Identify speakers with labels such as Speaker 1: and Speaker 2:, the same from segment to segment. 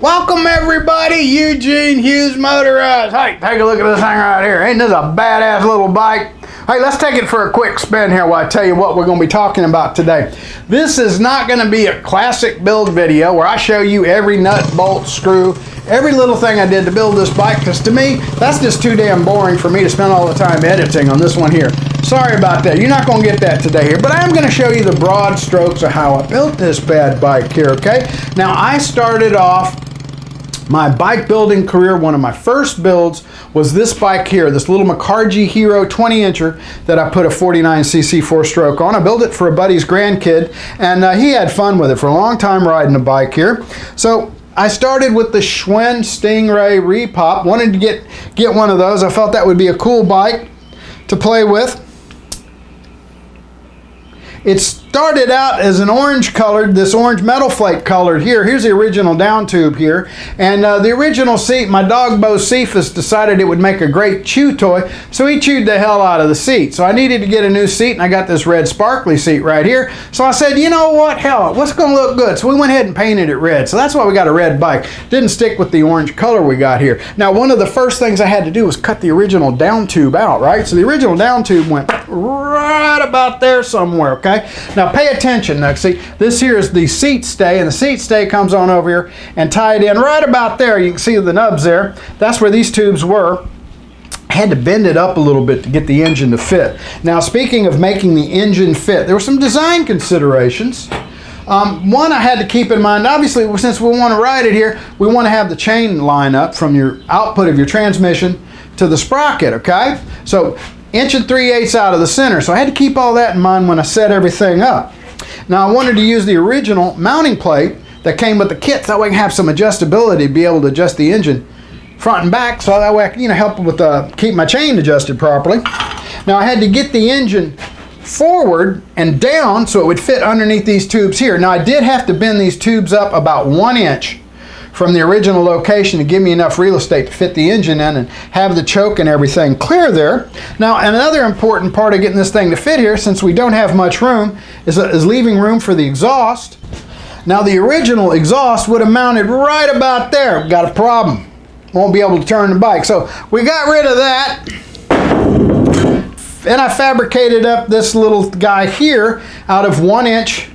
Speaker 1: Welcome everybody, Eugene Hughes Motorized. Hey, take a look at this thing right here. Ain't this a badass little bike? Hey, let's take it for a quick spin here while I tell you what we're going to be talking about today. This is not going to be a classic build video where I show you every nut, bolt, screw, every little thing I did to build this bike, because to me, that's just too damn boring for me to spend all the time editing on this one here. Sorry about that. You're not going to get that today here, but I am going to show you the broad strokes of how I built this bad bike here, okay? Now, I started off my bike building career, one of my first builds was this bike here, this little McCargy Hero 20-incher that I put a 49cc 4-stroke on. I built it for a buddy's grandkid, and he had fun with it for a long time riding a bike here. So I started with the Schwinn Stingray Repop. Wanted to get one of those. I felt that would be a cool bike to play with. It started out as an orange colored, this orange metal flake colored here. Here's the original down tube here. And the original seat, my dog Bo Cephas decided it would make a great chew toy, so he chewed the hell out of the seat. So I needed to get a new seat, and I got this red sparkly seat right here. So I said, you know what, hell, what's gonna look good? So we went ahead and painted it red. So that's why we got a red bike. Didn't stick with the orange color we got here. Now, one of the first things I had to do was cut the original down tube out, right? So the original down tube went right about there somewhere, okay? Now pay attention. Now see, this here is the seat stay, and the seat stay comes on over here and tied in right about there. You can see the nubs there. That's where these tubes were. I had to bend it up a little bit to get the engine to fit. Now, speaking of making the engine fit, there were some design considerations. One I had to keep in mind, obviously, since we want to ride it here, we want to have the chain line up from your output of your transmission to the sprocket, okay? So 1 3/8 out of the center. So I had to keep all that in mind when I set everything up. Now, I wanted to use the original mounting plate that came with the kit, so that way I can have some adjustability to be able to adjust the engine front and back, so that way I can, help with keep my chain adjusted properly. Now, I had to get the engine forward and down so it would fit underneath these tubes here. Now, I did have to bend these tubes up about 1 inch from the original location to give me enough real estate to fit the engine in and have the choke and everything clear there. Now, another important part of getting this thing to fit here, since we don't have much room, is leaving room for the exhaust. Now, the original exhaust would have mounted right about there. Got a problem. Won't be able to turn the bike. So we got rid of that. And I fabricated up this little guy here out of 1 inch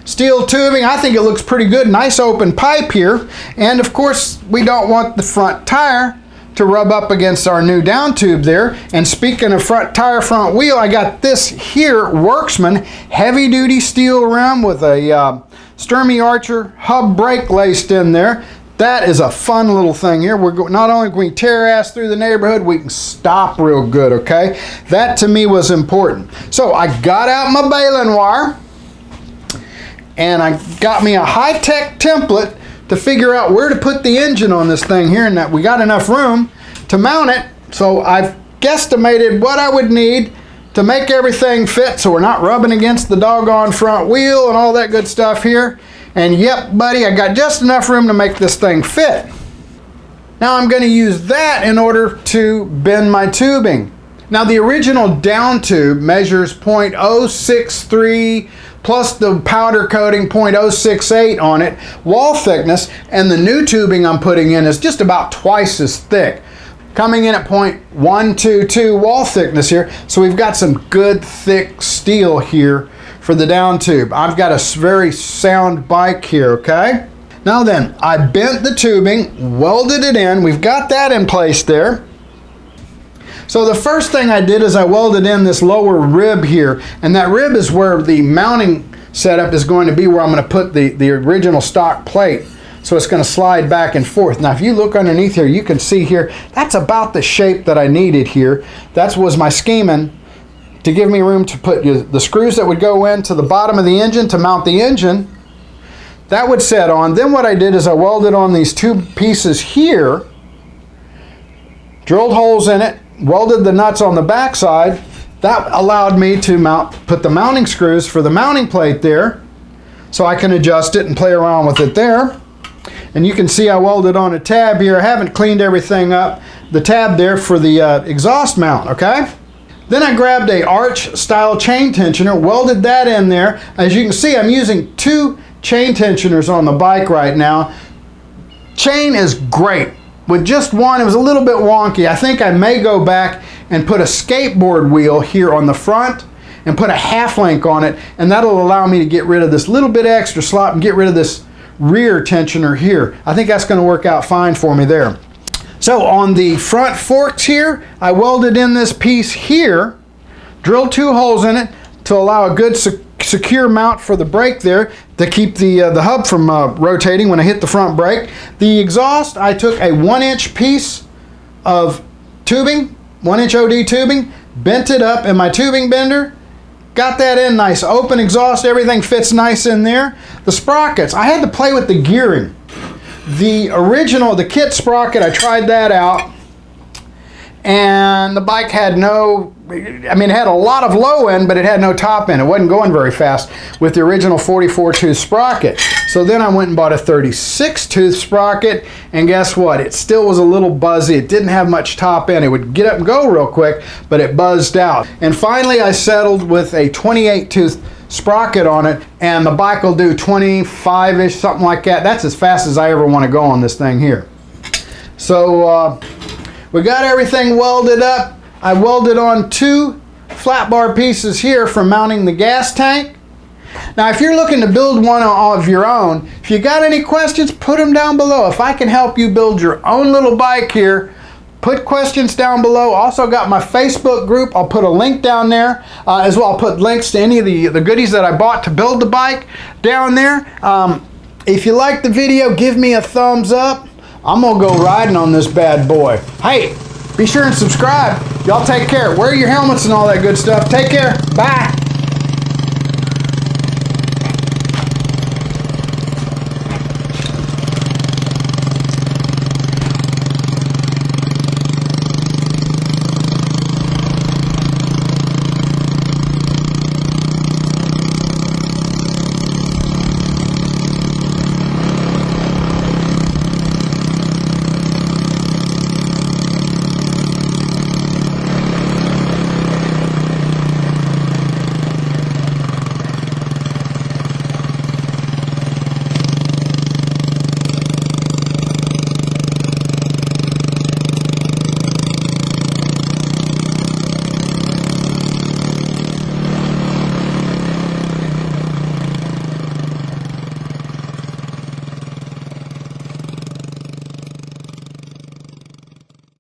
Speaker 1: steel tubing. I think it looks pretty good. Nice open pipe here. And of course, we don't want the front tire to rub up against our new down tube there. And speaking of front tire, front wheel, I got this here Worksman heavy duty steel rim with a Sturmey Archer hub brake laced in there. That is a fun little thing here. Not only can we tear ass through the neighborhood, we can stop real good, okay? That to me was important. So I got out my baling wire, and I got me a high-tech template to figure out where to put the engine on this thing here, and that we got enough room to mount it. So I've guesstimated what I would need to make everything fit so we're not rubbing against the doggone front wheel and all that good stuff here. And yep, buddy, I got just enough room to make this thing fit. Now I'm going to use that in order to bend my tubing. Now, the original down tube measures .063 plus the powder coating .068 on it, wall thickness, and the new tubing I'm putting in is just about twice as thick, coming in at .122 wall thickness here. So we've got some good thick steel here for the down tube. I've got a very sound bike here, okay? Now then, I bent the tubing, welded it in. We've got that in place there. So the first thing I did is I welded in this lower rib here, and that rib is where the mounting setup is going to be, where I'm going to put the original stock plate. So it's going to slide back and forth. Now, if you look underneath here, you can see here, that's about the shape that I needed here. That was my scheming to give me room to put the screws that would go into the bottom of the engine to mount the engine. That would set on. Then what I did is I welded on these two pieces here, drilled holes in it, welded the nuts on the back side. That allowed me to put the mounting screws for the mounting plate there, so I can adjust it and play around with it there. And you can see I welded on a tab here. I haven't cleaned everything up. The tab there for the exhaust mount, okay? Then I grabbed a arch style chain tensioner, welded that in there. As you can see, I'm using 2 chain tensioners on the bike right now. chain is great. With just one, it was a little bit wonky. I think I may go back and put a skateboard wheel here on the front and put a half link on it, and that'll allow me to get rid of this little bit extra slot and get rid of this rear tensioner here. I think that's going to work out fine for me there. So on the front forks here, I welded in this piece here, drilled 2 holes in it to allow a good secure mount for the brake there to keep the hub from rotating when I hit the front brake. The exhaust, I took a 1-inch piece of tubing, 1-inch OD tubing, bent it up in my tubing bender, got that in nice, open exhaust, everything fits nice in there. The sprockets, I had to play with the gearing. The original, the kit sprocket, I tried that out, and the bike had no, I mean, it had a lot of low end, but it had no top end. It wasn't going very fast with the original 44 tooth sprocket. So then I went and bought a 36 tooth sprocket, and guess what? It still was a little buzzy. It didn't have much top end. It would get up and go real quick, but it buzzed out. And finally I settled with a 28 tooth sprocket on it, and the bike will do 25-ish, something like that. That's as fast as I ever want to go on this thing here. So we got everything welded up. I welded on 2 flat bar pieces here for mounting the gas tank. Now if you're looking to build one of your own, if you got any questions, put them down below. If I can help you build your own little bike here, put questions down below. Also got my Facebook group. I'll put a link down there as well. I'll put links to any of the goodies that I bought to build the bike down there. If you like the video, give me a thumbs up. I'm gonna go riding on this bad boy. Hey, be sure and subscribe. Y'all take care. Wear your helmets and all that good stuff. Take care. Bye.